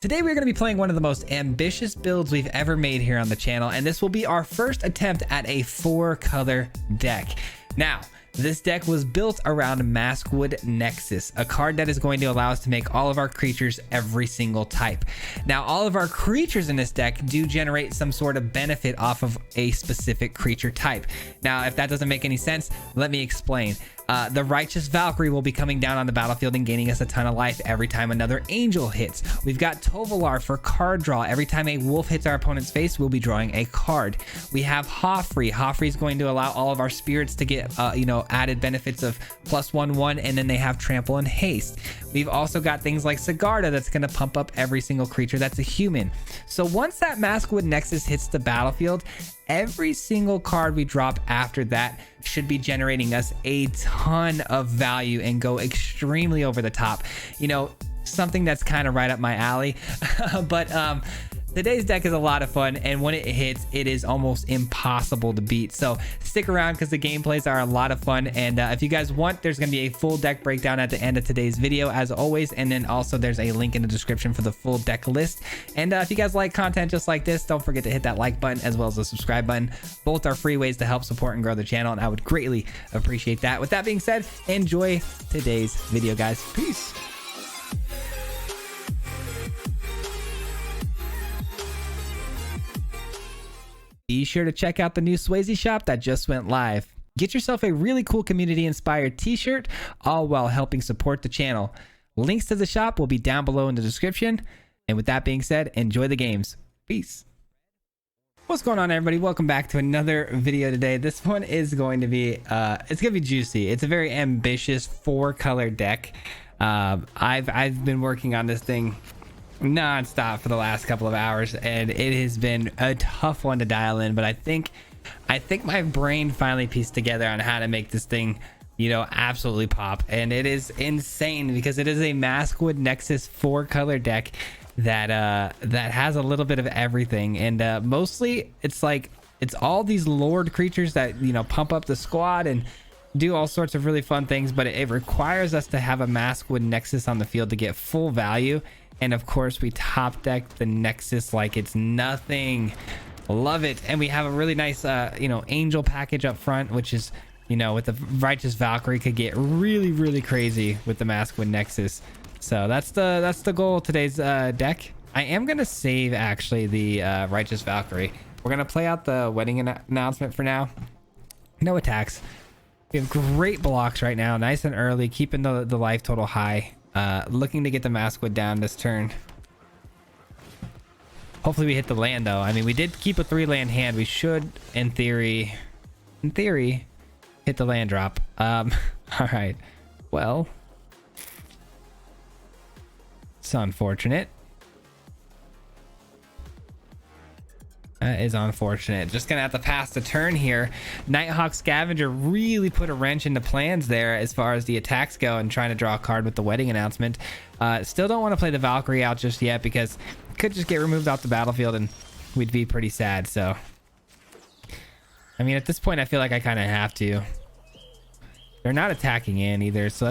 Today we're going to be playing one of the most ambitious builds we've ever made here on the channel, and this will be our first attempt at a 4-color deck. Now, this deck was built around Maskwood Nexus, a card that is going to allow us to make all of our creatures every single type. Now, all of our creatures in this deck do generate some sort of benefit off of a specific creature type. Now, if that doesn't make any sense, let me explain. The Righteous Valkyrie will be coming down on the battlefield and gaining us a ton of life every time another angel hits. We've got Tovolar for card draw. Every time a wolf hits our opponent's face, we'll be drawing a card. We have Hoffrey. Hoffrey is going to allow all of our spirits to get, added benefits of +1/1, and then they have trample and haste. We've also got things like Sigarda that's going to pump up every single creature that's a human. So once that Maskwood Nexus hits the battlefield, every single card we drop after that should be generating us a ton of value and go extremely over the top. You know, something that's kind of right up my alley. But today's deck is a lot of fun, and when it hits, it is almost impossible to beat. So stick around because the gameplays are a lot of fun, and if you guys want, there's going to be a full deck breakdown at the end of today's video as always, and then also there's a link in the description for the full deck list. And if you guys like content just like this, don't forget to hit that like button as well as the subscribe button. Both are free ways to help support and grow the channel, and I would greatly appreciate that. With that being said, enjoy today's video, guys. Peace. Be sure to check out the new Swayze shop that just went live. Get yourself a really cool community-inspired t-shirt, all while helping support the channel. Links to the shop will be down below in the description. And with that being said, enjoy the games. Peace. What's going on, everybody? Welcome back to another video today. This one is going to be, it's going to be juicy. It's a very ambitious 4-color deck. I've been working on this thing non-stop for the last couple of hours, and it has been a tough one to dial in, but I think my brain finally pieced together on how to make this thing, absolutely pop. And it is insane because it is a Maskwood Nexus 4-color deck that has a little bit of everything, and mostly it's all these lord creatures that pump up the squad and do all sorts of really fun things, but it requires us to have a Maskwood Nexus on the field to get full value. And of course, we top deck the Nexus like it's nothing. Love it. And we have a really nice, angel package up front, which is, with the Righteous Valkyrie, could get really, really crazy with the Maskwood Nexus. So that's the goal of today's deck. I am gonna save actually the Righteous Valkyrie. We're gonna play out the wedding announcement for now. No attacks. We have great blocks right now, nice and early, keeping the life total high. Looking to get the Maskwood down this turn. Hopefully we hit the land though. I mean, we did keep a 3-land hand. We should, in theory, hit the land drop. All right. Well, it's unfortunate. That is unfortunate. Just gonna have to pass the turn here. Nighthawk Scavenger really put a wrench into plans there as far as the attacks go, and trying to draw a card with the wedding announcement. Still don't want to play the Valkyrie out just yet because it could just get removed off the battlefield and we'd be pretty sad. So, I mean, at this point, I feel like I kind of have to. They're not attacking in either, so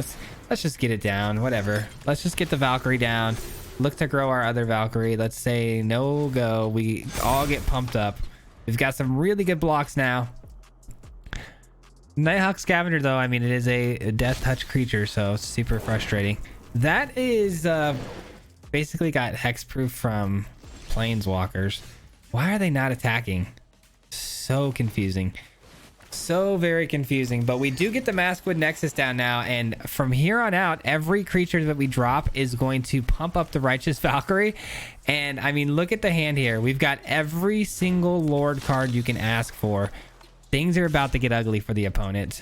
let's just get it down. Whatever. Let's just get the Valkyrie down. Look to grow our other Valkyrie. Let's say no go. We all get pumped up. We've got some really good blocks now. Nighthawk Scavenger, though, I mean, it is a death touch creature, so it's super frustrating. That is basically got hexproof from Planeswalkers. Why are they not attacking? So confusing. So very confusing. But we do get the Maskwood Nexus down now, and from here on out, every creature that we drop is going to pump up the Righteous Valkyrie. And I mean, look at the hand here. We've got every single Lord card you can ask for. Things are about to get ugly for the opponent.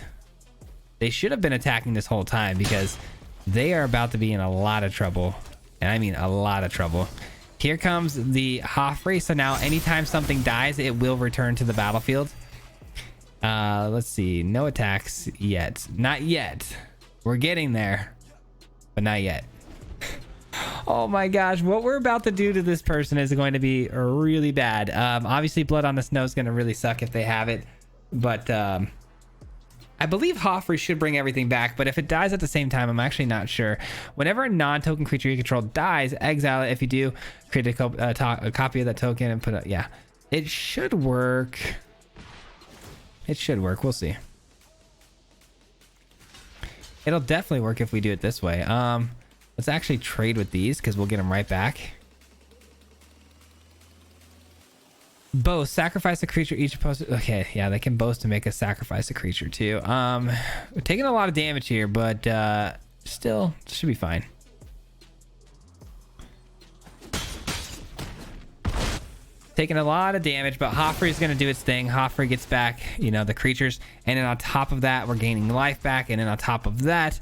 They should have been attacking this whole time because they are about to be in a lot of trouble. And I mean a lot of trouble. Here comes the Hoffrey. So now anytime something dies, it will return to the battlefield. Let's see. No attacks yet. Not yet. We're getting there, but not yet. Oh my gosh, what we're about to do to this person is going to be really bad. Obviously Blood on the Snow is going to really suck if they have it, but I believe Hoffrey should bring everything back, but if it dies at the same time, I'm actually not sure. Whenever a non-token creature you control dies, exile it. If you do, create a copy of that token and put it. Yeah, it should work. It should work. We'll see. It'll definitely work if we do it this way. Let's actually trade with these because we'll get them right back. Both sacrifice a creature each opposed. Okay, yeah, they can boast to make us sacrifice a creature too. We're taking a lot of damage here, but still should be fine. Taking a lot of damage, but Hoffrey is going to do its thing. Hoffrey gets back, you know, the creatures, and then on top of that, we're gaining life back, and then on top of that,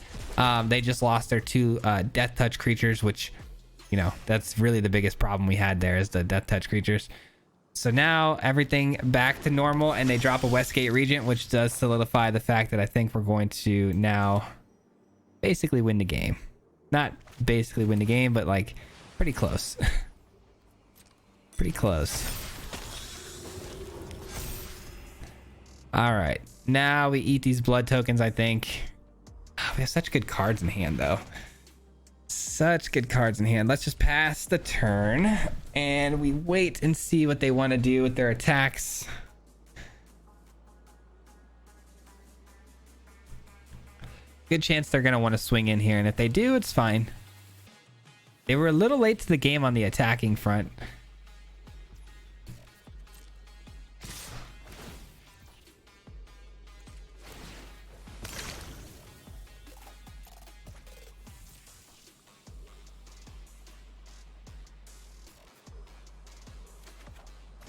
they just lost their 2 death touch creatures, which, you know, that's really the biggest problem we had there is the death touch creatures. So now everything back to normal, and they drop a Westgate Regent, which does solidify the fact that I think we're going to now basically win the game. Not basically win the game, but like pretty close. Pretty close. All right, now we eat these blood tokens, I think. Oh, we have such good cards in hand, though. Such good cards in hand. Let's just pass the turn and we wait and see what they want to do with their attacks. Good chance they're going to want to swing in here, and if they do, it's fine. They were a little late to the game on the attacking front.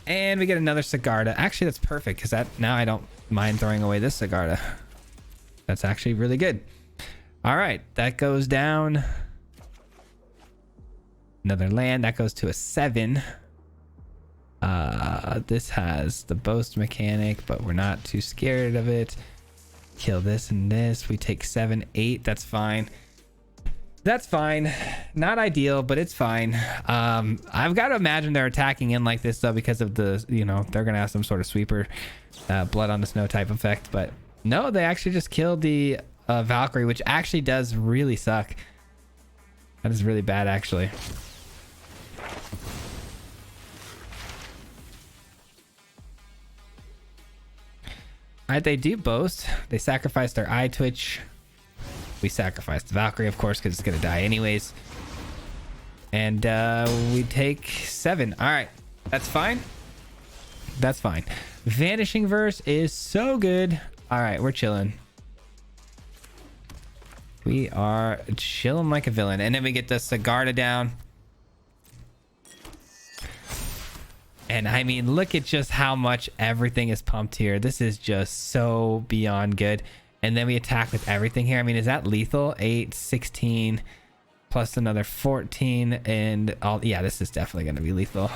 And we get another Sigarda. Actually, that's perfect because that now I don't mind throwing away this Sigarda. That's actually really good. All right, that goes down. Another land that goes to a 7. This has the boast mechanic, but we're not too scared of it. Kill this and this. We take 7, 8. That's fine. That's fine. Not ideal, but it's fine. I've got to imagine they're attacking in like this though because of the, you know, they're gonna have some sort of sweeper, blood on the snow type effect. But no, they actually just killed the Valkyrie, which actually does really suck. That is really bad, actually. All right, they do boast. They sacrifice their eye twitch. We sacrifice the Valkyrie, of course, because it's going to die anyways. And we take 7. All right. That's fine. That's fine. Vanishing Verse is so good. All right. We're chilling. We are chilling like a villain. And then we get the Sigarda down. And I mean, look at just how much everything is pumped here. This is just so beyond good. And then we attack with everything here. I mean, is that lethal? 8, 16, plus another 14, and all. Yeah, this is definitely going to be lethal.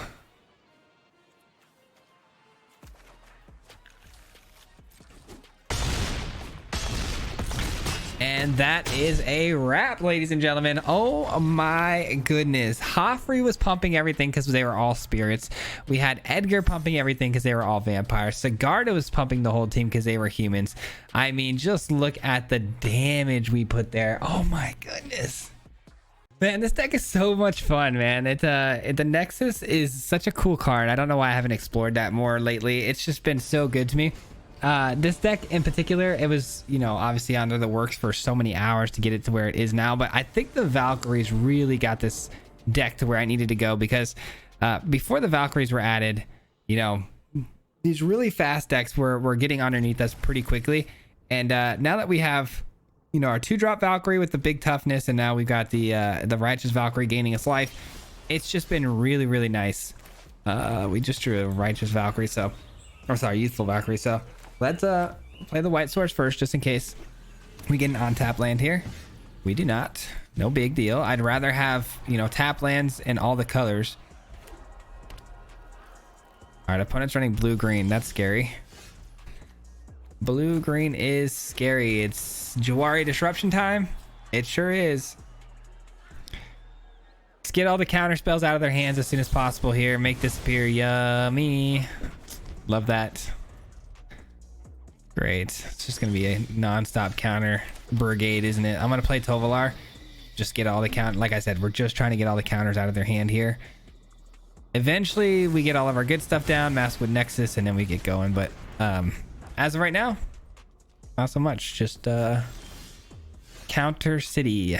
And that is a wrap, ladies and gentlemen. Oh my goodness. Hoffrey was pumping everything because they were all spirits. We had Edgar pumping everything because they were all vampires. Sigarda was pumping the whole team because they were humans. I mean, just look at the damage we put there. Oh my goodness. Man, this deck is so much fun, man. The Nexus is such a cool card. I don't know why I haven't explored that more lately. It's just been so good to me. This deck in particular, it was, you know, obviously under the works for so many hours to get it to where it is now, but I think the Valkyries really got this deck to where I needed to go because before the Valkyries were added, you know, these really fast decks were getting underneath us pretty quickly. And now that we have, you know, our 2-drop Valkyrie with the big toughness, and now we've got the Righteous Valkyrie gaining its life, it's just been really, really nice. We just drew a Righteous Valkyrie, so, or sorry, Youthful Valkyrie, so let's play the White Source first, just in case we get an on-tap land here. We do not. No big deal. I'd rather have, you know, tap lands in all the colors. All right, opponent's running blue-green. That's scary. Blue-green is scary. It's Jawari Disruption time. It sure is. Let's get all the counter spells out of their hands as soon as possible here. Make this appear yummy. Love that. Great. It's just going to be a non-stop counter brigade, isn't it? I'm going to play Tovolar. Just get all the count. Like I said, we're just trying to get all the counters out of their hand here. Eventually, we get all of our good stuff down, Maskwood Nexus, and then we get going. But as of right now, not so much. Just counter city.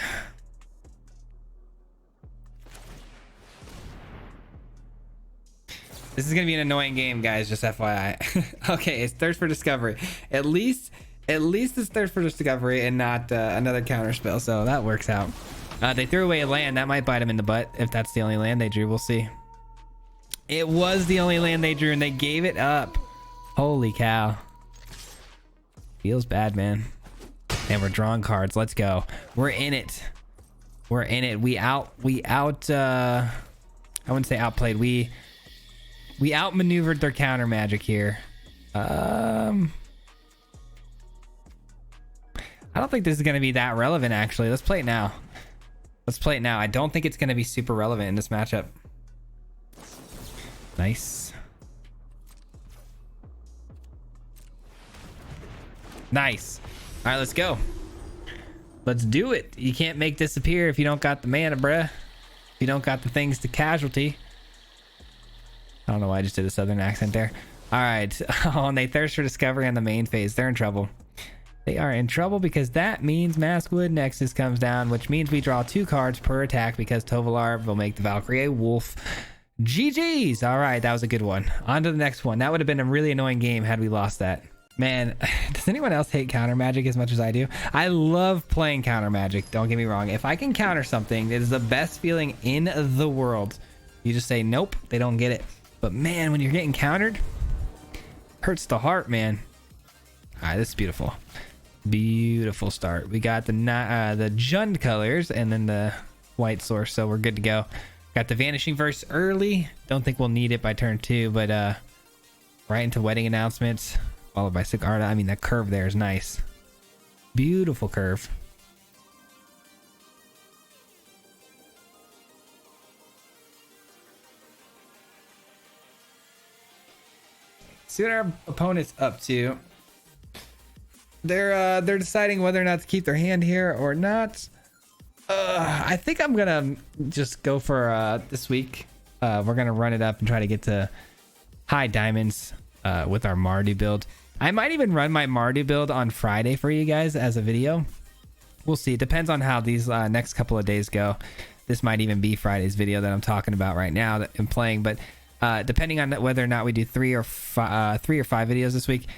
This is gonna be an annoying game, guys, just FYI. Okay, it's Thirst for Discovery. At least it's Thirst for Discovery and not another Counterspell, so that works out. They threw away a land. That might bite them in the butt if that's the only land they drew. We'll see. It was the only land they drew and they gave it up. Holy cow. Feels bad, man. And we're drawing cards. Let's go. We're in it. We're in it. We out I wouldn't say outplayed. We outmaneuvered their counter magic here. I don't think this is going to be that relevant, actually. Let's play it now. Let's play it now. I don't think it's going to be super relevant in this matchup. Nice. Nice. All right, let's go. Let's do it. You can't make disappear if you don't got the mana, bruh. If you don't got the things to casualty. I don't know why I just did a southern accent there. All right. Oh, and they thirst for discovery on the main phase. They're in trouble. They are in trouble because that means Maskwood Nexus comes down, which means we draw 2 cards per attack because Tovolar will make the Valkyrie a wolf. GG's. All right. That was a good one. On to the next one. That would have been a really annoying game had we lost that. Man, does anyone else hate counter magic as much as I do? I love playing counter magic. Don't get me wrong. If I can counter something, it is the best feeling in the world. You just say, nope, they don't get it. But man, when you're getting countered, hurts the heart, man. All right, this is beautiful. Beautiful start. We got the Jund colors and then the white source, so we're good to go. Got the Vanishing Verse early. Don't think we'll need it by turn 2, but right into wedding announcements. Followed by Sigarda. I mean, that curve there is nice. Beautiful curve. See what our opponent's up to. They're deciding whether or not to keep their hand here or not. I think I'm gonna just go for this week. We're gonna run it up and try to get to high diamonds with our Mardu build. I might even run my Mardu build on Friday for you guys as a video. We'll see. It depends on how these next couple of days go. This might even be Friday's video that I'm talking about right now that I'm playing. But depending on whether or not we do 3 or 5 videos this week,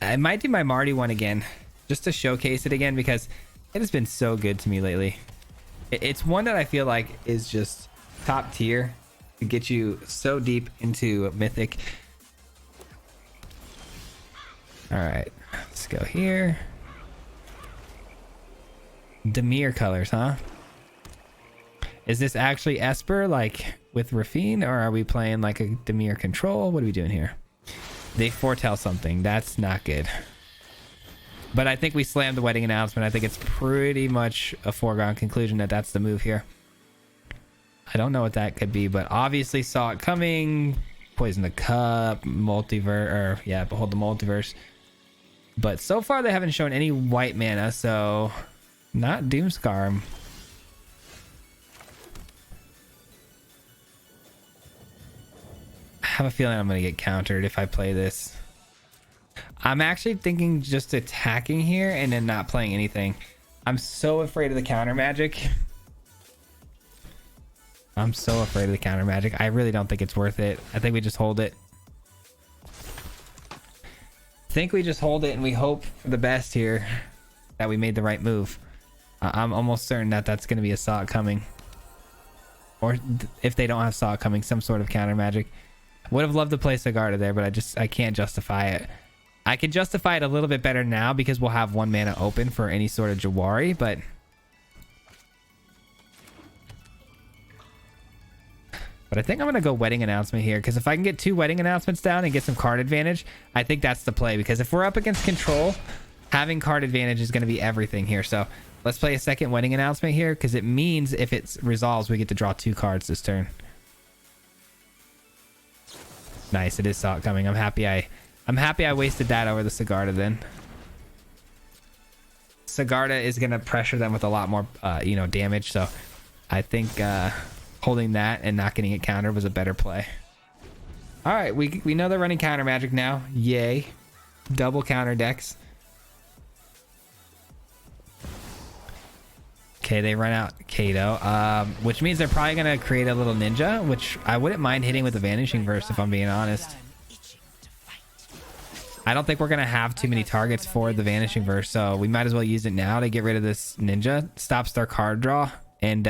I might do my Mardu one again just to showcase it again because it has been so good to me lately. It's one that I feel like is just top tier to get you so deep into Mythic. All right, let's go here. Demir colors, huh? Is this actually Esper, like with Rafine, or are we playing like a Demir control? What are we doing here? They foretell something. That's not good. But I think we slammed the wedding announcement. I think it's pretty much a foregone conclusion that that's the move here. I don't know what that could be, but obviously saw it coming. Poison the Cup, Multiverse, or yeah, Behold the Multiverse. But so far they haven't shown any white mana, so not Doomscar. I have a feeling I'm going to get countered if I play this. I'm actually thinking just attacking here and then not playing anything. I'm so afraid of the counter magic. I'm so afraid of the counter magic. I really don't think it's worth it. I think we just hold it. Think we just hold it and we hope for the best here, that we made the right move. I'm almost certain that that's going to be a saw coming, or if they don't have saw coming, some sort of counter magic. Would have loved to play Sigarda there, but I can't justify it. I can justify it a little bit better now because we'll have 1 mana open for any sort of Jawari, but I think I'm going to go wedding announcement here because if I can get 2 wedding announcements down and get some card advantage, I think that's the play, because if we're up against control, having card advantage is going to be everything here. So let's play a second wedding announcement here because it means if it resolves, we get to draw 2 cards this turn. Nice. It is saw it coming. I'm happy I I'm happy I wasted that over the Sigarda then. Sigarda is going to pressure them with a lot more, you know, damage. So I think holding that and not getting it countered was a better play. All right, we know they're running counter magic now. Yay. Double counter decks. Okay, they run out Kato, which means they're probably going to create a little ninja, which I wouldn't mind hitting with the Vanishing Verse if I'm being honest. I don't think we're going to have too many targets for the Vanishing Verse, so we might as well use it now to get rid of this ninja. Stops their card draw and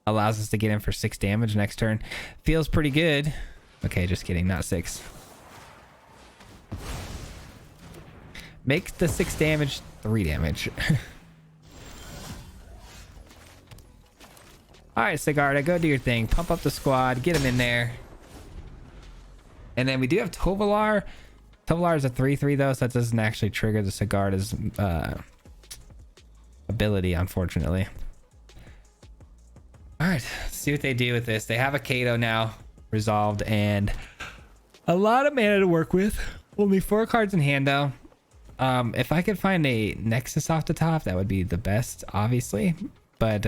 allows us to get in for 6 damage next turn. Feels pretty good. Okay, just kidding, not 6. Makes the 6 damage 3 damage. All right, Sigarda, go do your thing. Pump up the squad, get him in there. And then we do have Tovolar. Tovolar is a 3/3 though, so that doesn't actually trigger the Sigarda's ability, unfortunately. All right, let's see what they do with this. They have a Kato now resolved and a lot of mana to work with. Only 4 cards in hand though. If I could find a Nexus off the top, that would be the best, obviously. But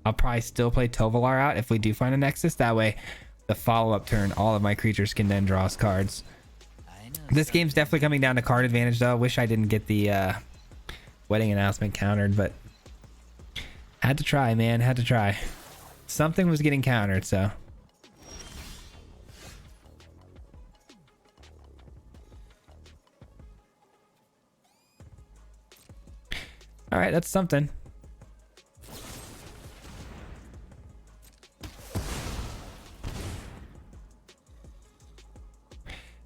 I'll probably still play Tovolar out if we do find a Nexus. That way, the follow-up turn, all of my creatures can then draw us cards. This game's definitely coming down to card advantage, though. Wish I didn't get the wedding announcement countered, but had to try, man. Had to try. Something was getting countered, so. All right, that's something.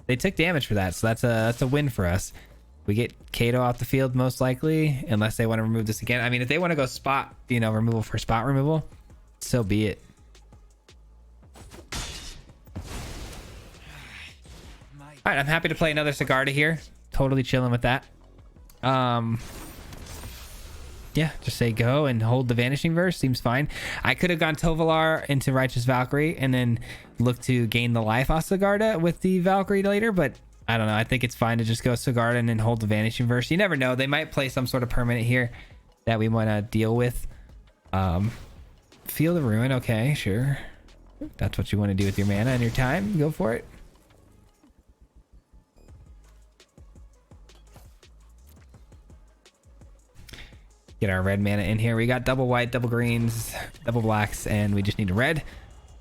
They took damage for that, so that's a win for us. We get Kato off the field most likely, unless they want to remove this again. I mean, if they want to go spot, you know, removal for spot removal, so be it. All right, I'm happy to play another Sigarda here. Totally chilling with that. Yeah, just say go and hold the Vanishing Verse. Seems fine. I could have gone Tovolar into Righteous Valkyrie and then look to gain the life off Sigarda with the Valkyrie later, but I don't know. I think it's fine to just go Sigarda and then hold the Vanishing Verse. You never know. They might play some sort of permanent here that we want to deal with. Field of Ruin. Okay, sure. That's what you want to do with your mana and your time. Go for it. Get our red mana in here. We got double white, double greens, double blacks, and we just need a red.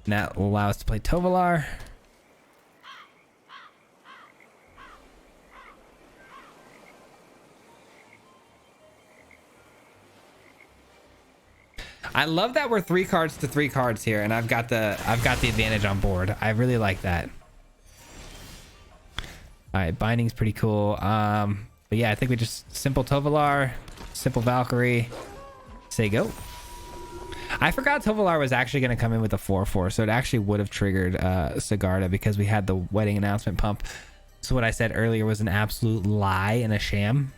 And that will allow us to play Tovolar. I love that we're 3 cards to 3 cards here, and I've got the advantage on board. I really like that. All right, binding's pretty cool. But yeah, I think we just simple Tovolar, simple Valkyrie, say go. I forgot Tovolar was actually going to come in with a 4/4, so it actually would have triggered Sigarda because we had the wedding announcement pump. So what I said earlier was an absolute lie and a sham.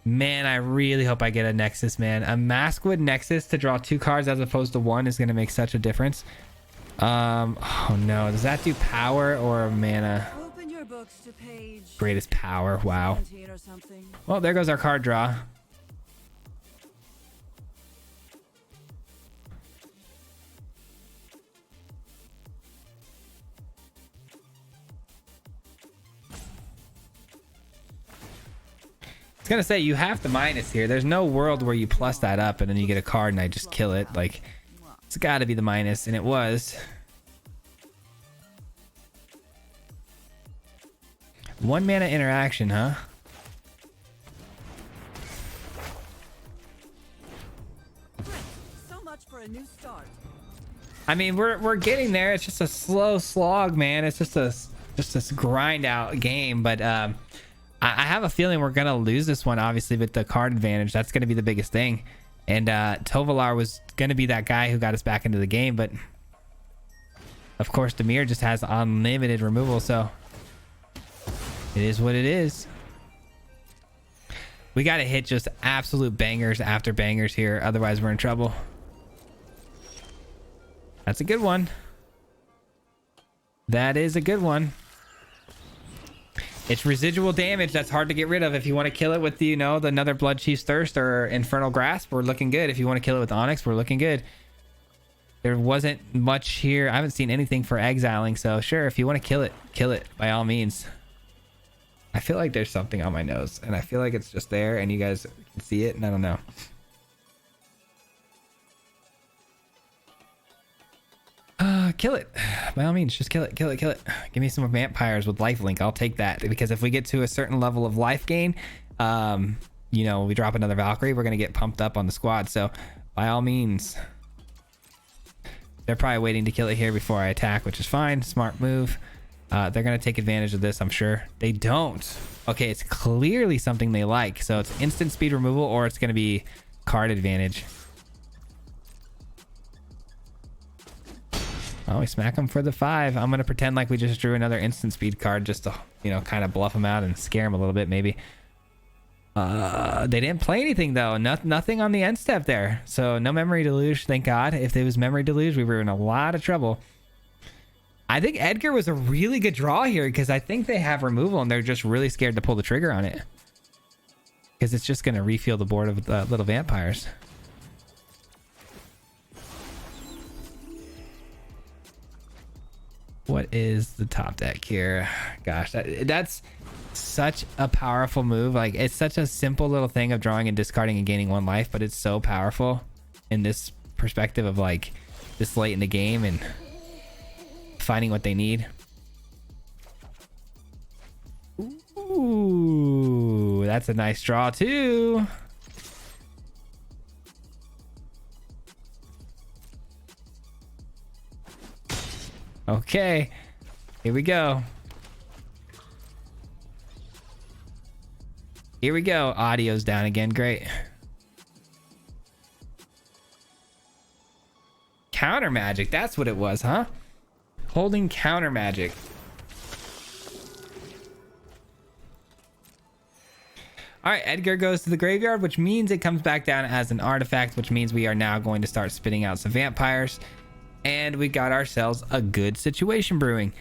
Man, I really hope I get a Nexus, man. A Maskwood Nexus to draw 2 cards as opposed to 1 is going to make such a difference. Oh no, does that do power or mana? Open your books to page Greatest power, wow. 17 or something. Well, there goes our card draw. I was gonna say, you have the minus here. There's no world where you plus that up and then you get a card and I just kill it. Like, it's gotta be the minus, and it was. 1 mana interaction, huh? So much for a new start. I mean, we're getting there. It's just a slow slog, man. It's just this grind out game, but I have a feeling we're gonna lose this one, obviously, with the card advantage. That's gonna be the biggest thing. And Tovolar was gonna be that guy who got us back into the game, but of course Dimir just has unlimited removal, so it is what it is. We gotta hit just absolute bangers after bangers here, otherwise we're in trouble. That's a good one. That is a good one. It's residual damage that's hard to get rid of. If you want to kill it with the, you know, the another Blood Chief's Thirst or Infernal Grasp, we're looking good. If you want to kill it with Onyx, we're looking good. There wasn't much here. I haven't seen anything for exiling, so sure, if you want to kill it by all means. I feel like there's something on my nose, and I feel like it's just there, and you guys can see it, and I don't know. Kill it by all means. Just kill it. Give me some vampires with lifelink. I'll take that, because if we get to a certain level of life gain, you know, we drop another Valkyrie, we're gonna get pumped up on the squad. So by all means, they're probably waiting to kill it here before I attack, which is fine. Smart move. They're gonna take advantage of this, I'm sure. They don't. Okay, it's clearly something they like. So it's instant speed removal, or it's gonna be card advantage. Oh, we smack them for the 5. I'm going to pretend like we just drew another instant speed card just to, you know, kind of bluff them out and scare them a little bit, maybe. They didn't play anything, though. Nothing on the end step there. So no Memory Deluge, thank God. If there was Memory Deluge, we were in a lot of trouble. I think Edgar was a really good draw here, because I think they have removal and they're just really scared to pull the trigger on it, because it's just going to refill the board with little vampires. What is the top deck here? Gosh, that's such a powerful move. Like, it's such a simple little thing of drawing and discarding and gaining 1 life, but it's so powerful in this perspective of like this late in the game and finding what they need. Ooh, that's a nice draw too. Okay, here we go. Here we go. Audio's down again. Great. Counter magic. That's what it was, huh? Holding counter magic. All right, Edgar goes to the graveyard, which means it comes back down as an artifact, which means we are now going to start spitting out some vampires. And we got ourselves a good situation brewing.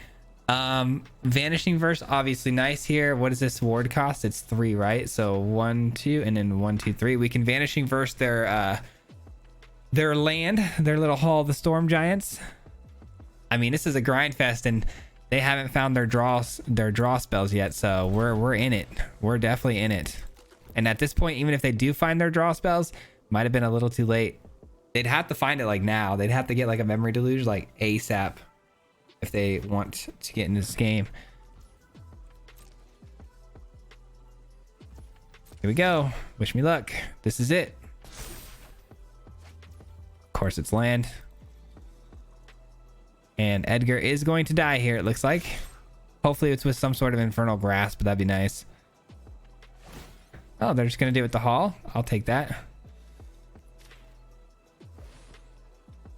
Vanishing Verse, obviously nice here. What does this ward cost? It's 3, right? So 1, 2, and then 1, 2, 3. We can Vanishing Verse their land, their little Hall of the Storm Giants. I mean, this is a grind fest, and they haven't found their draw spells yet. So we're in it. We're definitely in it. And at this point, even if they do find their draw spells, might have been a little too late. They'd have to find it like now. They'd have to get like a Memory Deluge like ASAP if they want to get in this game. Here we go. Wish me luck. This is it. Of course, it's land. And Edgar is going to die here, it looks like. Hopefully it's with some sort of Infernal Grasp, but that'd be nice. Oh, they're just going to do it with the Hall. I'll take that.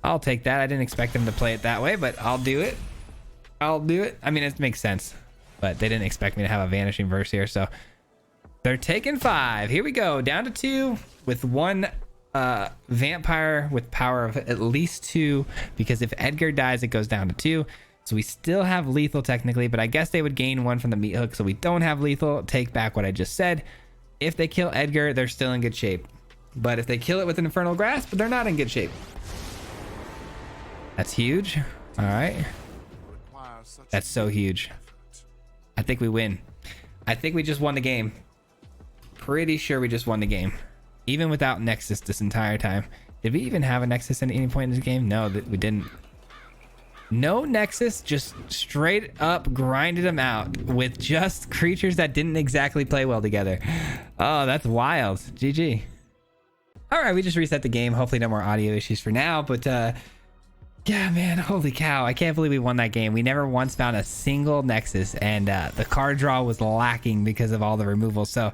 I'll take that. I didn't expect them to play it that way, but I'll do it. I'll do it. I mean, it makes sense, but they didn't expect me to have a Vanishing Verse here. So they're taking 5. Here we go. Down to 2 with 1 vampire with power of at least 2, because if Edgar dies, it goes down to 2. So we still have lethal technically, but I guess they would gain 1 from the meat hook. So we don't have lethal. Take back what I just said. If they kill Edgar, they're still in good shape. But if they kill it with an Infernal Grasp, they're not in good shape. That's huge. All right. That's so huge. I think we win. I think we just won the game. Pretty sure we just won the game. Even without Nexus this entire time. Did we even have a Nexus at any point in this game? No, we didn't. No Nexus, just straight up grinded them out with just creatures that didn't exactly play well together. Oh, that's wild. GG. All right, we just reset the game. Hopefully no more audio issues for now, but yeah, man, holy cow. I can't believe we won that game. We never once found a single Nexus, and the card draw was lacking because of all the removal. So,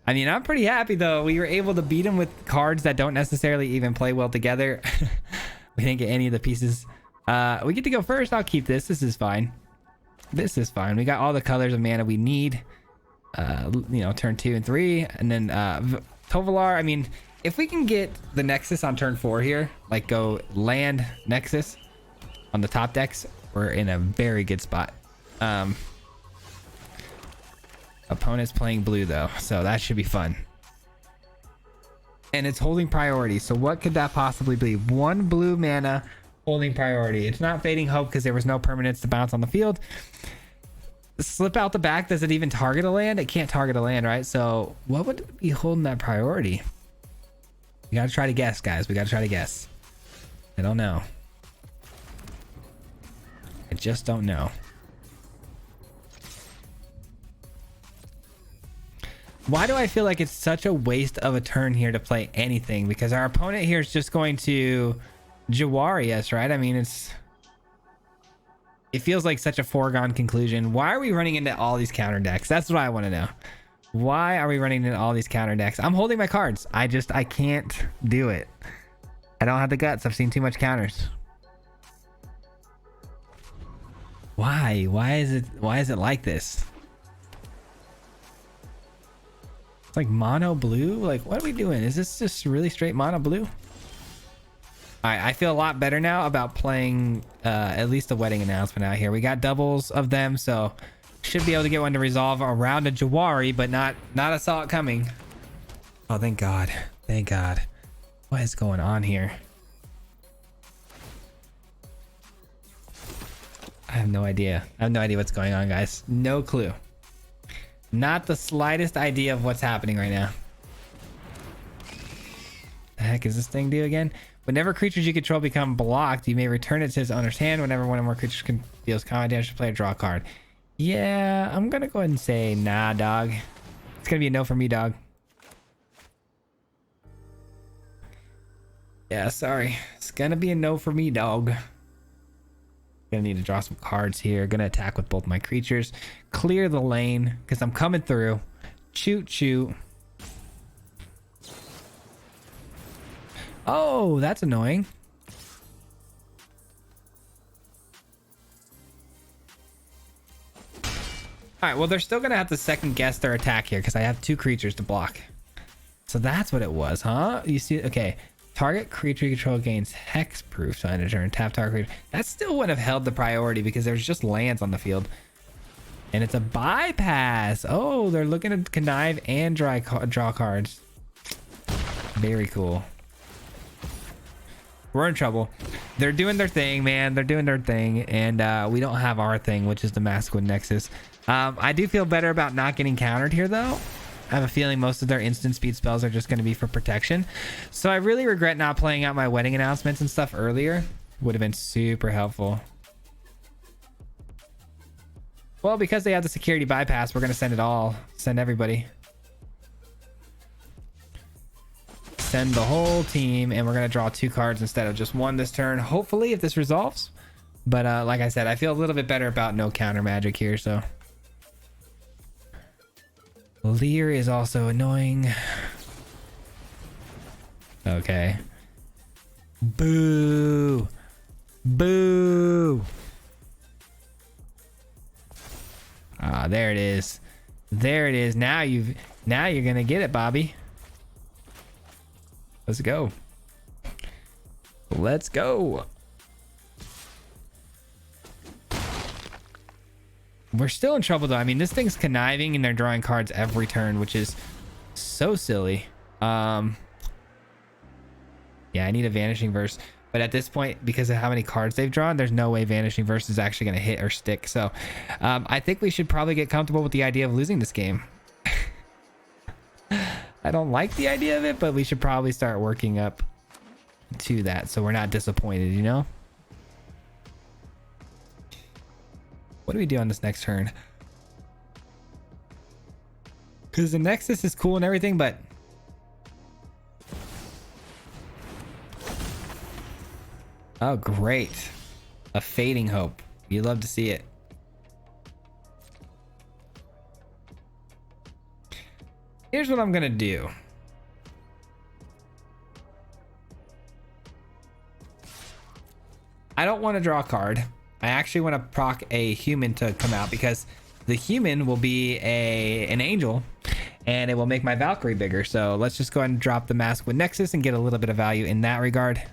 I mean, I'm pretty happy, though. We were able to beat them with cards that don't necessarily even play well together. We didn't get any of the pieces. We get to go first. I'll keep this. This is fine. This is fine. We got all the colors of mana we need. You know, turn 2 and 3. And then Tovalar, I mean, if we can get the Nexus on turn 4 here, like go land Nexus on the top decks, we're in a very good spot. Opponent's playing blue though, so that should be fun. And it's holding priority, so what could that possibly be? 1 blue mana holding priority. It's not Fading Hope because there was no permanents to bounce on the field. Slip out the back, does it even target a land? It can't target a land, right? So what would be holding that priority? We gotta try to guess, guys. We gotta try to guess. I don't know. I just don't know. Why do I feel like it's such a waste of a turn here to play anything? Because our opponent here is just going to Jawari us, right? I mean, it feels like such a foregone conclusion. Why are we running into all these counter decks? That's what I want to know. Why are we running into all these counter decks? I'm holding my cards. I can't do it. I don't have the guts. I've seen too much counters. Why? Why is it like this? It's like mono blue. Like, what are we doing? Is this just really straight mono blue? All right, I feel a lot better now about playing at least the wedding announcement out here. We got doubles of them, so should be able to get one to resolve around a Jawari, but not a saw it coming. Oh, thank God. Thank God. What is going on here? I have no idea. I have no idea what's going on, guys. No clue. Not the slightest idea of what's happening right now. The heck is this thing do again? Whenever creatures you control become blocked, you may return it to its owner's hand. Whenever one or more creatures deals combat damage to player, draw a card. Yeah, I'm gonna go ahead and say nah, dog. It's gonna be a no for me, dog. Yeah, sorry. It's gonna be a no for me, dog. Gonna need to draw some cards here. Gonna attack with both my creatures. Clear the lane because I'm coming through. Shoot, shoot. Oh, that's annoying. All right, well, they're still gonna have to second guess their attack here because I have 2 creatures to block. So that's what it was, huh? You see, okay. Target creature you control gains hexproof so end of turn. Tap target creature. That still wouldn't have held the priority because there's just lands on the field. And it's a bypass. Oh, they're looking to connive and draw cards. Very cool. We're in trouble. They're doing their thing, man. They're doing their thing. And we don't have our thing, which is the Maskwood Nexus. I do feel better about not getting countered here, though. I have a feeling most of their instant speed spells are just going to be for protection. So I really regret not playing out my wedding announcements and stuff earlier. Would have been super helpful. Well, because they have the security bypass, we're going to send it all. Send everybody. Send the whole team, and we're going to draw 2 cards instead of just 1 this turn. Hopefully, if this resolves. But like I said, I feel a little bit better about no counter magic here, so... Leer is also annoying. Okay. Boo. Boo. Ah, there it is. There it is. Now you're gonna get it, Bobby. Let's go. Let's go. We're still in trouble though. I mean, this thing's conniving and they're drawing cards every turn, which is so silly. Yeah, I need a Vanishing Verse, but at this point, because of how many cards they've drawn, there's no way Vanishing Verse is actually going to hit or stick. So I think we should probably get comfortable with the idea of losing this game. I don't like the idea of it, but we should probably start working up to that so we're not disappointed, you know? What do we do on this next turn? Because the Nexus is cool and everything, but... Oh, great. A Fading Hope. You love to see it. Here's what I'm going to do. I don't want to draw a card. I actually want to proc a human to come out because the human will be an angel and it will make my Valkyrie bigger. So let's just go ahead and drop the Maskwood Nexus and get a little bit of value in that regard.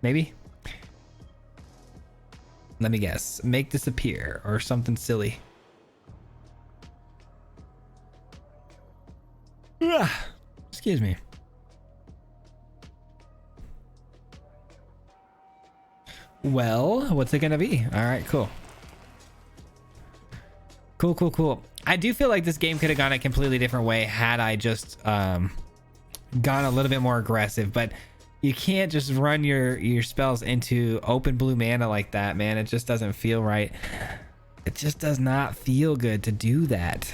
Maybe. Let me guess. Make disappear or something silly. Ugh. Excuse me. Well, what's it gonna be? All right, cool. Cool. I do feel like this game could have gone a completely different way had I just gone a little bit more aggressive, but you can't just run your spells into open blue mana like that, man. It just doesn't feel right. It just does not feel good to do that.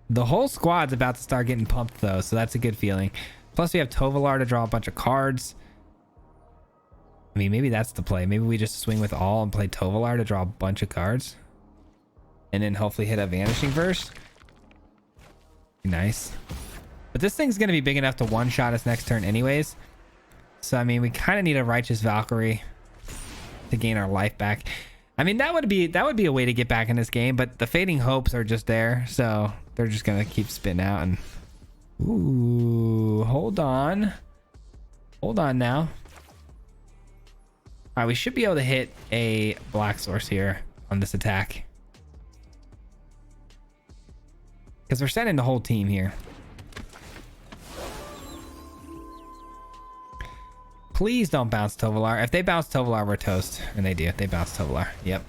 The whole squad's about to start getting pumped though, so that's a good feeling. Plus we have Tovolar to draw a bunch of cards. I mean, maybe that's the play. Maybe we just swing with all and play Tovolar to draw a bunch of cards. And then hopefully hit a Vanishing Verse. Nice. But this thing's going to be big enough to one-shot us next turn anyways. So, I mean, we kind of need a Righteous Valkyrie to gain our life back. I mean, that would be a way to get back in this game, but the Fading Hopes are just there. So, they're just going to keep spitting out. And ooh, hold on. Hold on now. All right, we should be able to hit a Black Source here on this attack. Because we're sending the whole team here. Please don't bounce Tovolar. If they bounce Tovolar, we're toast. And they do. They bounce Tovolar. Yep.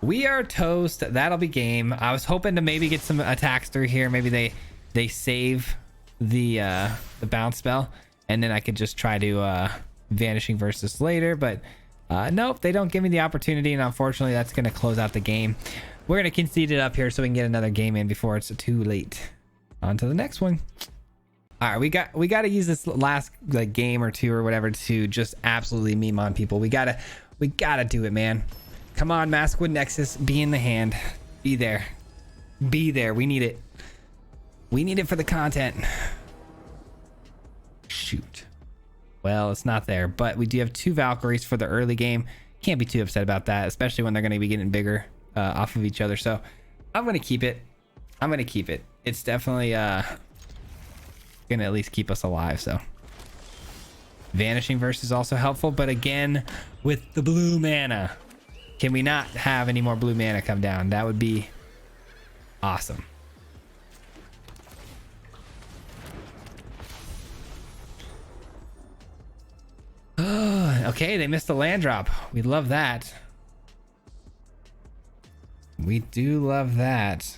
We are toast. That'll be game. I was hoping to maybe get some attacks through here. Maybe they save the bounce spell. And then I could just try to Vanishing Versus later. But nope, they don't give me the opportunity. And unfortunately, that's going to close out the game. We're going to concede it up here so we can get another game in before it's too late. On to the next one. All right, we got to use this last like game or two or whatever to just absolutely meme on people. We gotta do it, man. Come on, Maskwood Nexus, be in the hand. Be there. Be there. We need it. We need it for the content. Shoot. Well, it's not there, but we do have 2 Valkyries for the early game. Can't be too upset about that, especially when they're going to be getting bigger off of each other. So I'm going to keep it. I'm going to keep it. It's definitely going to at least keep us alive. So Vanishing Verse is also helpful, but again, with the blue mana, can we not have any more blue mana come down? That would be awesome. Okay, they missed the land drop. We love that. We do love that.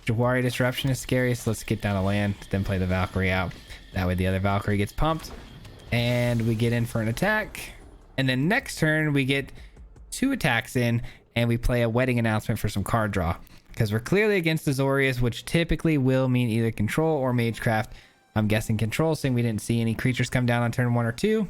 Jawari Disruption is scary, so let's get down a land, then play the Valkyrie out. That way the other Valkyrie gets pumped, and we get in for an attack. And then next turn, we get 2 attacks in, and we play a Wedding Announcement for some card draw. Because we're clearly against Azorius, which typically will mean either Control or Magecraft. I'm guessing Control, saying we didn't see any creatures come down on turn 1 or 2.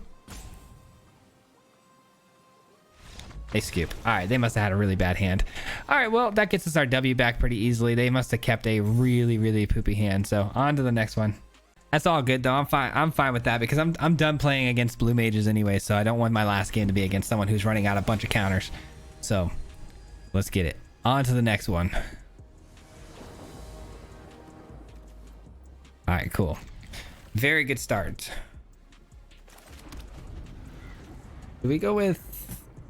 They scoop. All right, they must have had a really bad hand. All right, well, that gets us our W back pretty easily. They must have kept a really, really poopy hand. So on to the next one. That's all good though. I'm fine with that because I'm done playing against blue mages anyway. So I don't want my last game to be against someone who's running out a bunch of counters. So let's get it. On to the next one. All right, cool. Very good start. Do we go with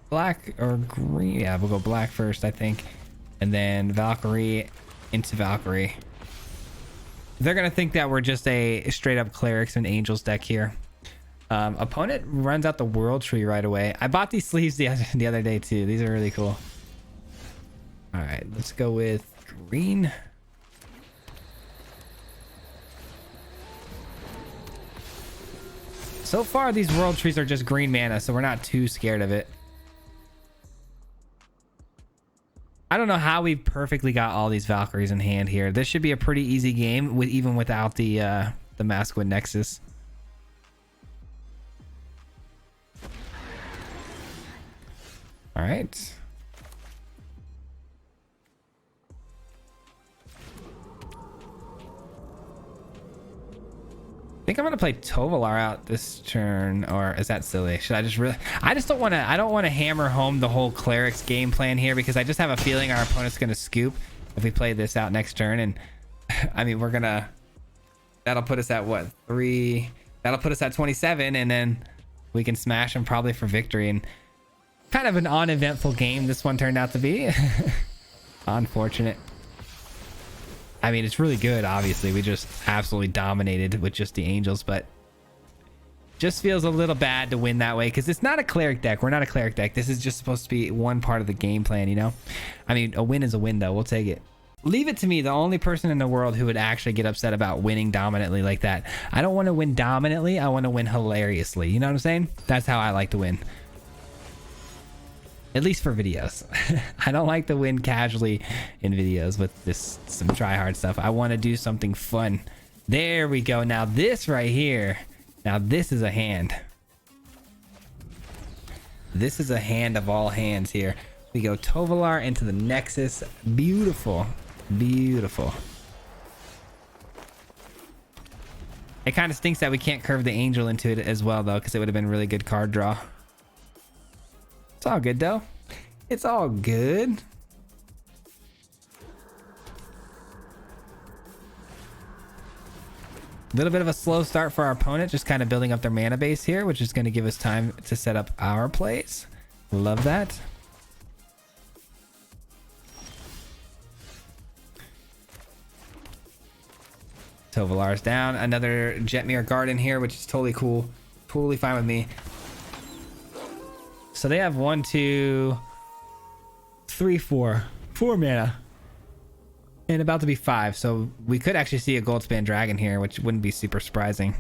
black or green? Yeah, we'll go black first, I think. And then Valkyrie into Valkyrie. They're going to think that we're just a straight up Clerics and Angels deck here. Opponent runs out the World Tree right away. I bought these sleeves the other day too. These are really cool. All right, let's go with green. So far, these World Trees are just green mana, so we're not too scared of it. I don't know how we perfectly got all these Valkyries in hand here. This should be a pretty easy game with even without the Maskwood Nexus. All right. I think I'm gonna play Tovolar out this turn, or is that silly? Should I just I just don't want to. I don't want to hammer home the whole Clerics game plan here because I just have a feeling our opponent's gonna scoop if we play this out next turn. And I mean, we're gonna. That'll put us at what 3? That'll put us at 27, and then we can smash them probably for victory. And kind of an uneventful game this one turned out to be. Unfortunate. I mean, it's really good, obviously. We just absolutely dominated with just the angels, but just feels a little bad to win that way because it's not a cleric deck. We're not a cleric deck. This is just supposed to be one part of the game plan, you know? I mean, a win is a win, though. We'll take it. Leave it to me, the only person in the world who would actually get upset about winning dominantly like that. I don't want to win dominantly. I want to win hilariously. You know what I'm saying? That's how I like to win. At least for videos. I don't like to win casually in videos with just some try hard stuff. I want to do something fun. There we go. Now this right here. Now this is a hand. This is a hand of all hands here. We go Tovolar into the Nexus. Beautiful. Beautiful. It kind of stinks that we can't curve the angel into it as well, though, because it would have been a really good card draw. It's all good, though. It's all good. A little bit of a slow start for our opponent, just kind of building up their mana base here, which is going to give us time to set up our plays. Love that. Tovolar's down. Another Jetmir Garden here, which is totally cool. Totally fine with me. So they have 1, 2, 3, 4 mana. And about to be 5. So we could actually see a Goldspan Dragon here, which wouldn't be super surprising.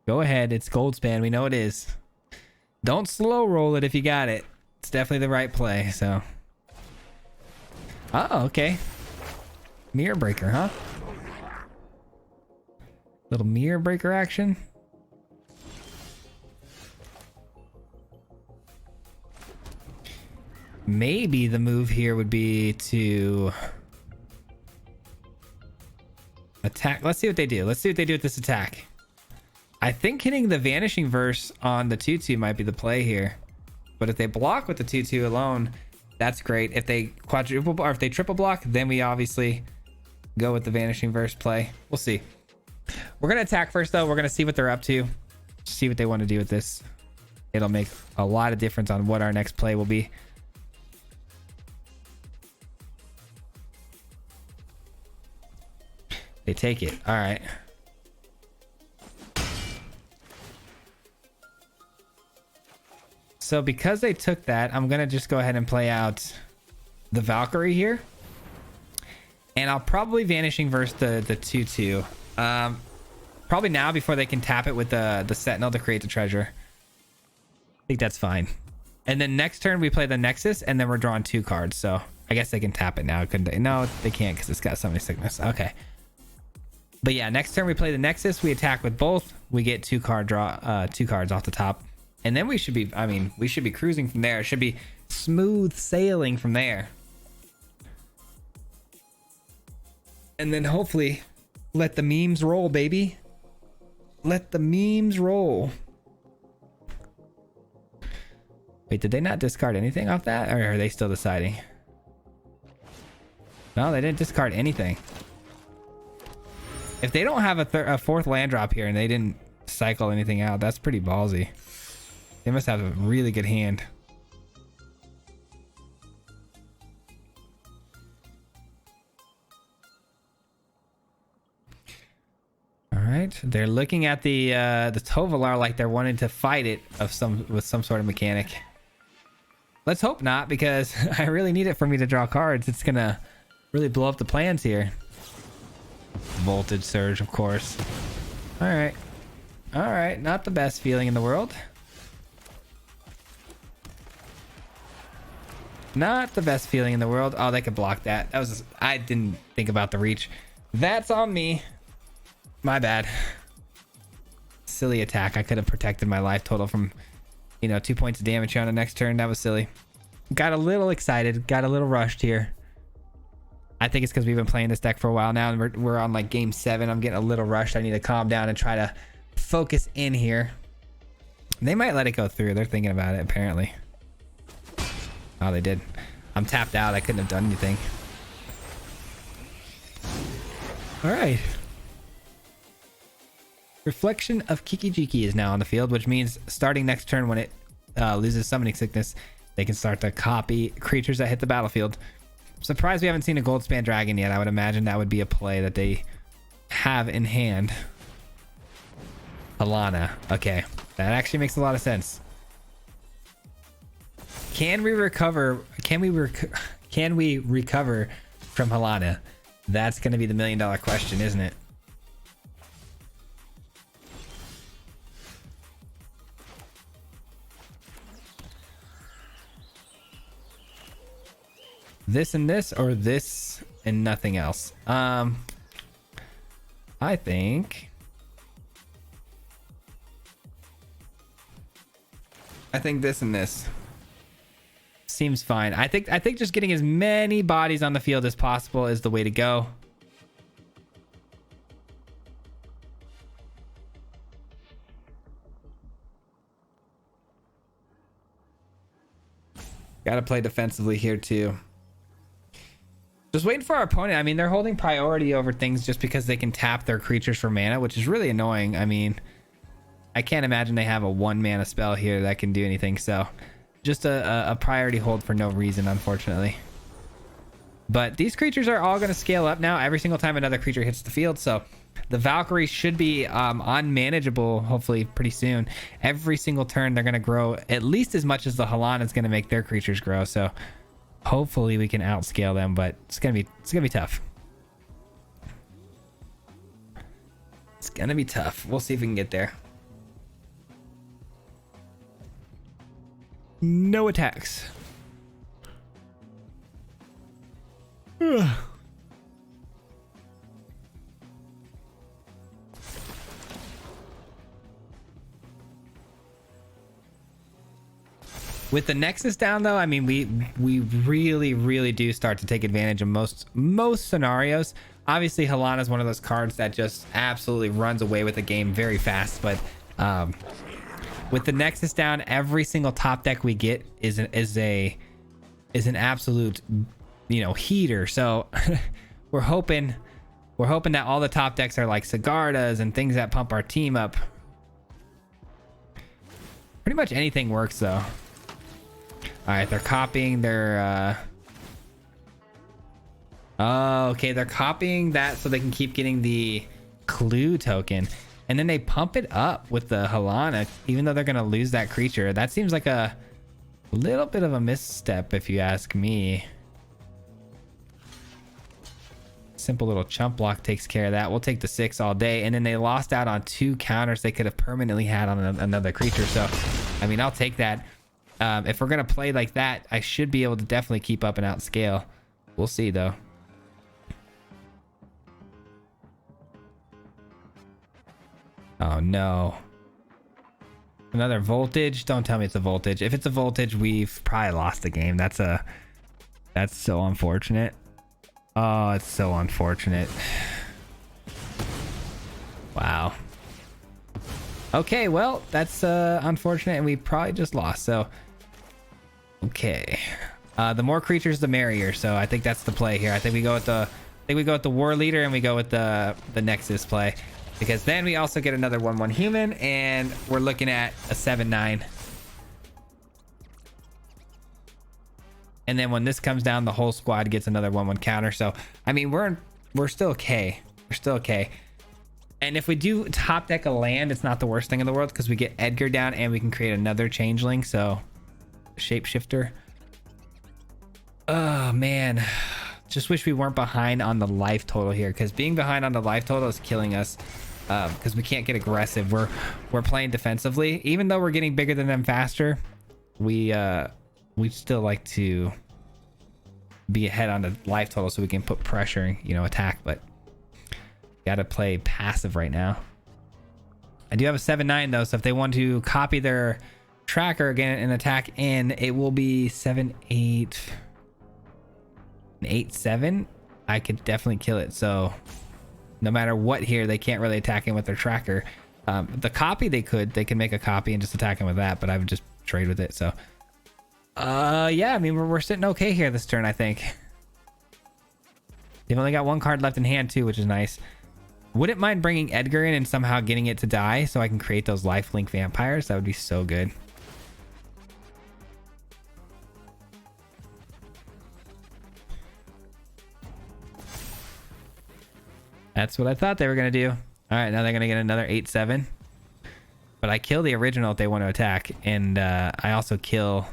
Go ahead. It's Goldspan. We know it is. Don't slow roll it if you got it. It's definitely the right play, so. Oh, okay. Mirror Breaker, huh? Little Mirror Breaker action. Maybe the move here would be to attack. Let's see what they do. Let's see what they do with this attack. I think hitting the Vanishing Verse on the 2/2 might be the play here. But if they block with the 2/2 alone, that's great. If they quadruple or if they triple block, then we obviously go with the Vanishing Verse play. We'll see. We're going to attack first, though. We're going to see what they're up to. See what they want to do with this. It'll make a lot of difference on what our next play will be. They take it. All right. So because they took that, I'm going to just go ahead and play out the Valkyrie here. And I'll probably Vanishing Verse the 2/2. Probably now before they can tap it with the Sentinel to create the treasure. I think that's fine. And then next turn we play the Nexus and then we're drawing 2 cards. So I guess they can tap it now, couldn't they? No, they can't because it's got Summoning Sickness. Okay. But yeah, next turn we play the Nexus. We attack with both. We get 2 cards off the top. And then we should be, I mean, we should be cruising from there. It should be smooth sailing from there. And then hopefully let the memes roll, baby. Let the memes roll. Wait, did they not discard anything off that? Or are they still deciding? No, they didn't discard anything. If they don't have a 4th land drop here and they didn't cycle anything out, that's pretty ballsy. They must have a really good hand. All right, they're looking at the Tovolar like they're wanting to fight it with some sort of mechanic. Let's hope not, because I really need it for me to draw cards. It's gonna really blow up the plans here. Voltage Surge, of course. All right, not the best feeling in the world. Not the best feeling in the world. Oh, they could block that. That was I didn't think about the reach. That's on me. My bad. Silly attack. I could have protected my life total from, 2 points of damage on the next turn. That was silly. Got a little excited. Got a little rushed here. I think it's because we've been playing this deck for a while now, and we're on like game 7. I'm getting a little rushed. I need to calm down and try to focus in here. They might let it go through. They're thinking about it, apparently. Oh, they did. I'm tapped out. I couldn't have done anything. All right. Reflection of Kiki-Jiki is now on the field, which means starting next turn when it loses Summoning Sickness, they can start to copy creatures that hit the battlefield. I'm surprised we haven't seen a Goldspan Dragon yet. I would imagine that would be a play that they have in hand. Alana. Okay. That actually makes a lot of sense. Can we recover? Can we recover from Halana? That's going to be the $1 million question, isn't it? This and this, or this and nothing else? I think this and this seems fine. I think just getting as many bodies on the field as possible is the way to go. Gotta play defensively here too. Just waiting for our opponent. I mean, they're holding priority over things just because they can tap their creatures for mana, which is really annoying. I mean, I can't imagine they have a 1 mana spell here that can do anything. So just a priority hold for no reason, unfortunately. But these creatures are all going to scale up now every single time another creature hits the field. So the Valkyrie should be unmanageable, hopefully pretty soon. Every single turn, they're going to grow at least as much as the Halana is going to make their creatures grow. So hopefully we can outscale them, but it's gonna be tough. It's gonna be tough. We'll see if we can get there. No attacks. With the Nexus down though, I mean, we really do start to take advantage of most scenarios. Obviously, Halana is one of those cards that just absolutely runs away with the game very fast. But with the Nexus down, every single top deck we get is an absolute, heater. So we're hoping that all the top decks are like Sigardas and things that pump our team up. Pretty much anything works though. All right, they're copying their okay, they're copying that so they can keep getting the clue token, and then they pump it up with the Halana even though they're gonna lose that creature. That seems like a little bit of a misstep if you ask me. Simple little chump block takes care of that. We'll take the 6 all day, and then they lost out on 2 counters they could have permanently had on another creature. So I mean, I'll take that. If we're going to play like that, I should be able to definitely keep up and outscale. We'll see, though. Oh, no. Another voltage? Don't tell me it's a voltage. If it's a voltage, we've probably lost the game. That's so unfortunate. Oh, it's so unfortunate. Wow. Okay, well, that's unfortunate, and we probably just lost. So okay, the more creatures the merrier, so I think that's the play here. I think we go with the war leader, and we go with the Nexus play, because then we also get another 1/1 human, and we're looking at a 7/9. And then when this comes down, the whole squad gets another 1/1 counter. So I mean, we're still okay. We're still okay. And if we do top deck a land, it's not the worst thing in the world, because we get Edgar down and we can create another changeling. So shapeshifter. Oh man, just wish we weren't behind on the life total here, because being behind on the life total is killing us, because we can't get aggressive. We're playing defensively, even though we're getting bigger than them faster. We still like to be ahead on the life total so we can put pressure, attack, but gotta play passive right now. I do have a 7/9 though, so if they want to copy their tracker again and attack in, it will be 7/8 and 8/7. I could definitely kill it. So no matter what here, they can't really attack in with their tracker. The copy they could make a copy and just attack him with that, but I would just trade with it. So yeah, I mean, we're sitting okay here this turn, I think. They've only got one card left in hand too, which is nice. Wouldn't mind bringing Edgar in and somehow getting it to die so I can create those lifelink vampires. That would be so good. That's what I thought they were going to do. All right, now they're going to get another 8/7. But I kill the original if they want to attack. And I also kill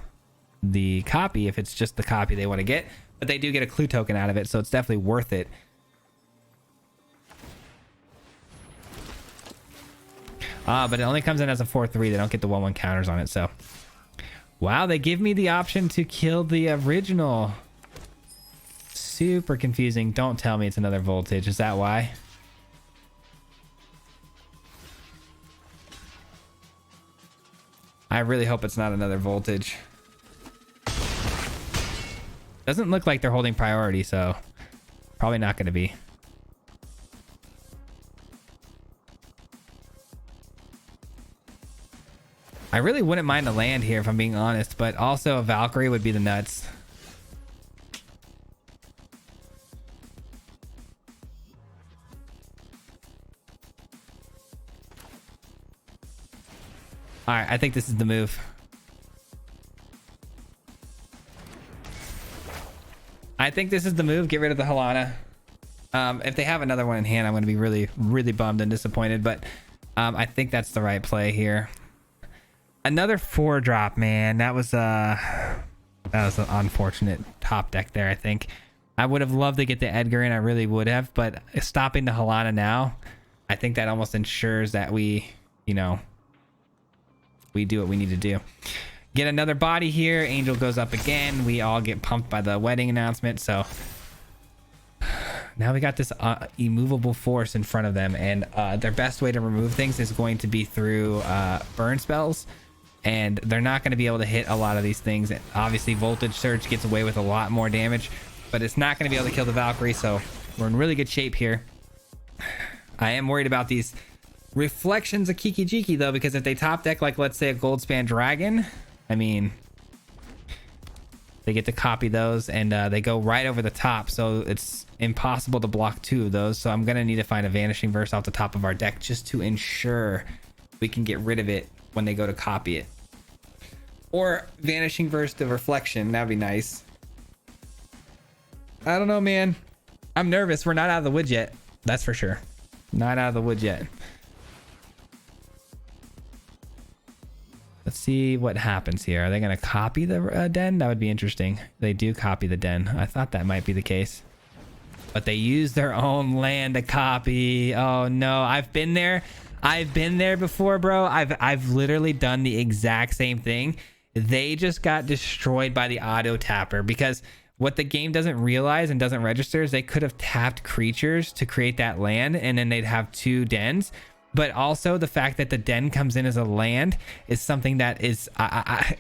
the copy if it's just the copy they want to get. But they do get a clue token out of it, so it's definitely worth it. But it only comes in as a 4/3. They don't get the 1/1 counters on it, so. Wow, they give me the option to kill the original. Super confusing. Don't tell me it's another voltage. Is that why? I really hope it's not another voltage. Doesn't look like they're holding priority, so probably not going to be. I really wouldn't mind a land here if I'm being honest, but also a Valkyrie would be the nuts. All right, I think this is the move. I think this is the move. Get rid of the Helana. If they have another one in hand, I'm going to be really, really bummed and disappointed. But I think that's the right play here. Another 4-drop, man. That was an unfortunate top deck there, I think. I would have loved to get the Edgar in. I really would have. But stopping the Helana now, I think that almost ensures that we, you know, we do what we need to do. Get another body here. Angel goes up again. We all get pumped by the wedding announcement. So now we got this immovable force in front of them, and their best way to remove things is going to be through burn spells, and they're not going to be able to hit a lot of these things. Obviously voltage surge gets away with a lot more damage, but it's not going to be able to kill the Valkyrie, so we're in really good shape here. I am worried about these reflections of Kiki Jiki though, because if they top deck like, let's say, a Goldspan Dragon, I mean, they get to copy those, and they go right over the top, so it's impossible to block 2 of those. So I'm gonna need to find a Vanishing Verse off the top of our deck just to ensure we can get rid of it when they go to copy it, or Vanishing Verse the reflection. That'd be nice. I don't know, man. I'm nervous. We're not out of the woods yet, that's for sure. Not out of the woods yet. Let's see what happens here. Are they going to copy the den? That would be interesting. They do copy the den. I thought that might be the case. But they use their own land to copy. Oh no, I've been there. I've been there before, bro. I've literally done the exact same thing. They just got destroyed by the auto tapper, because what the game doesn't realize and doesn't register is they could have tapped creatures to create that land, and then they'd have 2 dens. But also the fact that the den comes in as a land is something that is,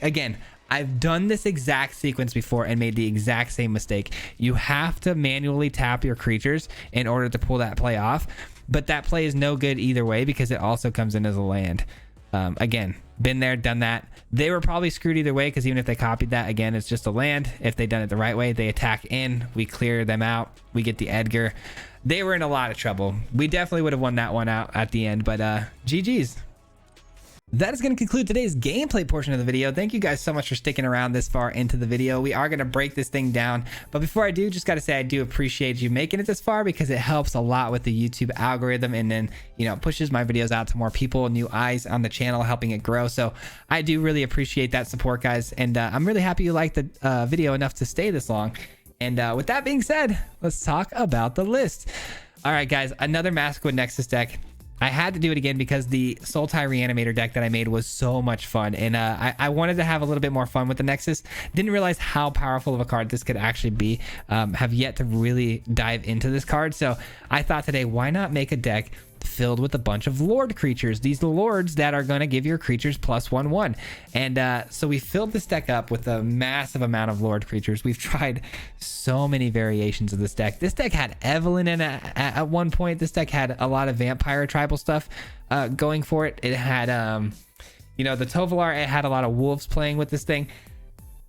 again, I've done this exact sequence before and made the exact same mistake. You have to manually tap your creatures in order to pull that play off. But that play is no good either way, because it also comes in as a land. Again, been there, done that. They were probably screwed either way, because even if they copied that, again, it's just a land. If they done it the right way, they attack in, we clear them out, we get the Edgar. They were in a lot of trouble. We definitely would have won that one out at the end, but GG's. That is going to conclude today's gameplay portion of the video. Thank you guys so much for sticking around this far into the video. We are going to break this thing down, but before I do, just got to say I do appreciate you making it this far, because it helps a lot with the YouTube algorithm, and then, you know, pushes my videos out to more people, new eyes on the channel, helping it grow. So I do really appreciate that support, guys, and I'm really happy you liked the video enough to stay this long. And with that being said, let's talk about the list. All right, guys, another Maskwood Nexus deck. I had to do it again because the Sultai Reanimator deck that I made was so much fun, and I wanted to have a little bit more fun with the Nexus. Didn't realize how powerful of a card this could actually be. Have yet to really dive into this card, so I thought today, why not make a deck filled with a bunch of Lord creatures, these lords that are going to give your creatures +1/1. And so we filled this deck up with a massive amount of Lord creatures. We've tried so many variations of this deck. This deck had Evelyn in it at one point. This deck had a lot of vampire tribal stuff going for it. It had you know, the Tovolar. It had a lot of wolves playing with this thing.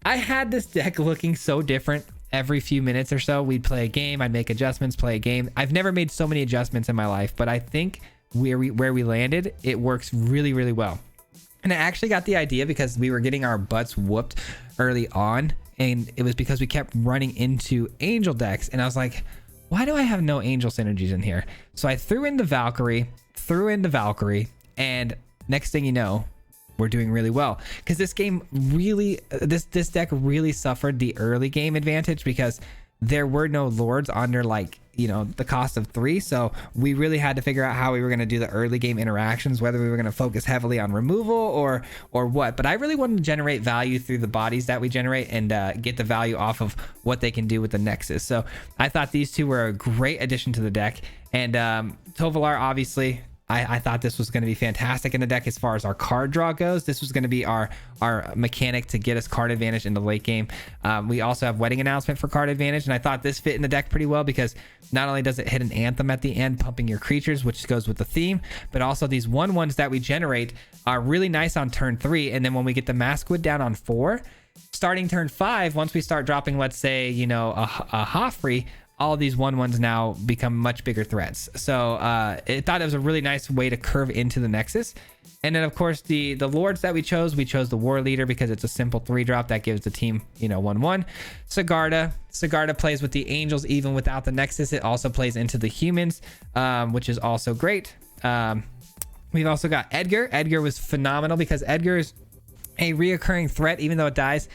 I had this deck looking so different every few minutes or so, we'd play a game. I'd make adjustments, play a game. I've never made so many adjustments in my life, but I think where we landed, it works really, really well. And I actually got the idea because we were getting our butts whooped early on, and it was because we kept running into angel decks, and I was like, why do I have no angel synergies in here? So I threw in the Valkyrie, and next thing you know, we're doing really well, because this game really, this deck really suffered the early game advantage because there were no lords under, like, you know, the cost of 3. So we really had to figure out how we were going to do the early game interactions, whether we were going to focus heavily on removal or what. But I really wanted to generate value through the bodies that we generate and get the value off of what they can do with the Nexus. So I thought these two were a great addition to the deck. And Tovalar, obviously, I thought this was going to be fantastic in the deck as far as our card draw goes. This was going to be our mechanic to get us card advantage in the late game. We also have Wedding Announcement for card advantage, and I thought this fit in the deck pretty well because not only does it hit an anthem at the end, pumping your creatures, which goes with the theme, but also these 1/1s that we generate are really nice on turn 3, and then when we get the Maskwood down on 4, starting turn 5, once we start dropping, let's say, you know, a Hoffrey, all of these 1/1s now become much bigger threats. So I thought it was a really nice way to curve into the Nexus. And then of course the lords that we chose the War Leader because it's a simple 3-drop that gives the team, you know, 1/1. Sigarda plays with the angels even without the Nexus. It also plays into the humans, which is also great. We've also got Edgar. Edgar was phenomenal because Edgar is a reoccurring threat. Even though it dies,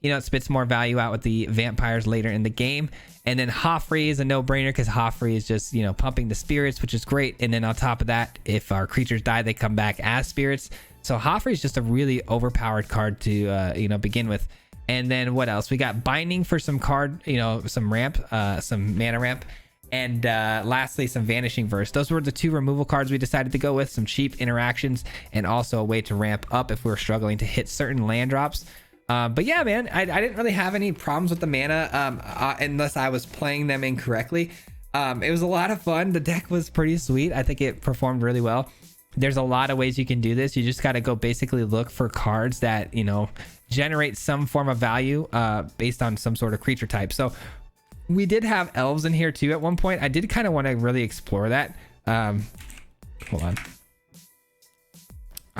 you know, it spits more value out with the vampires later in the game. And then Hoffrey is a no-brainer because Hoffrey is just, you know, pumping the spirits, which is great. And then on top of that, if our creatures die, they come back as spirits. So Hoffrey is just a really overpowered card to, you know, begin with. And then what else? We got Binding for some card, you know, some ramp, some mana ramp. And lastly, some Vanishing Verse. Those were the 2 removal cards we decided to go with. Some cheap interactions and also a way to ramp up if we were struggling to hit certain land drops. But yeah, man, I didn't really have any problems with the mana unless I was playing them incorrectly. It was a lot of fun. The deck was pretty sweet. I think it performed really well. There's a lot of ways you can do this. You just got to go basically look for cards that, you know, generate some form of value based on some sort of creature type. So we did have elves in here too at one point. I did kind of want to really explore that. Hold on.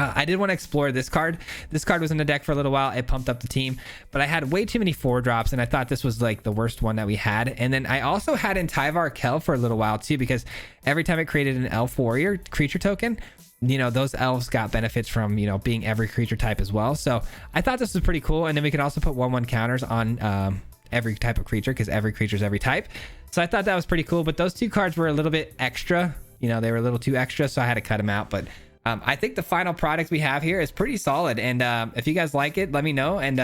I did want to explore this card. This card was in the deck for a little while. It pumped up the team, but I had way too many 4-drops, and I thought this was like the worst one that we had. And then I also had in Tyvar Kel for a little while too, because every time it created an elf warrior creature token, you know, those elves got benefits from, you know, being every creature type as well. So I thought this was pretty cool. And then we could also put 1/1 counters on every type of creature because every creature is every type. So I thought that was pretty cool. But those 2 cards were a little bit extra. You know, they were a little too extra, so I had to cut them out. But I think the final product we have here is pretty solid. And if you guys like it, let me know. And,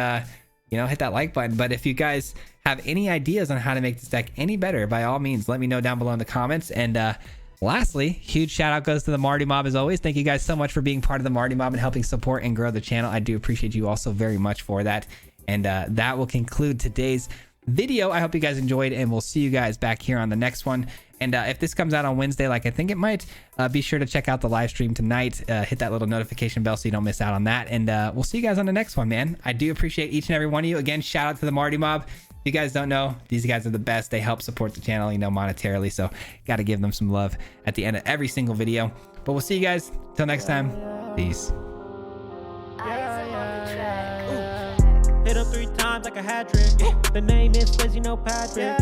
you know, hit that like button. But if you guys have any ideas on how to make this deck any better, by all means, let me know down below in the comments. And lastly, huge shout out goes to the Marty Mob as always. Thank you guys so much for being part of the Marty Mob and helping support and grow the channel. I do appreciate you also very much for that. And that will conclude today's video. I hope you guys enjoyed, and we'll see you guys back here on the next one. And if this comes out on Wednesday, like I think it might, be sure to check out the live stream tonight. Hit that little notification bell so you don't miss out on that. And we'll see you guys on the next one, man. I do appreciate each and every one of you. Again, shout out to the Marty Mob. If you guys don't know, these guys are the best. They help support the channel, you know, monetarily. So got to give them some love at the end of every single video. But we'll see you guys. Till next time. Peace. Hit him 3 times like a hat trick. The name is Fizzy, no Patrick.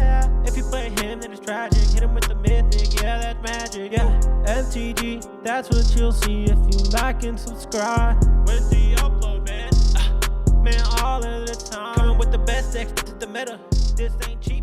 If you play him, then it's tragic. Hit him with the mythic, yeah, that's magic. Yeah, MTG, that's what you'll see if you like and subscribe. With the upload, man. Man, all of the time. Coming with the best decks, this is the meta. This ain't cheap.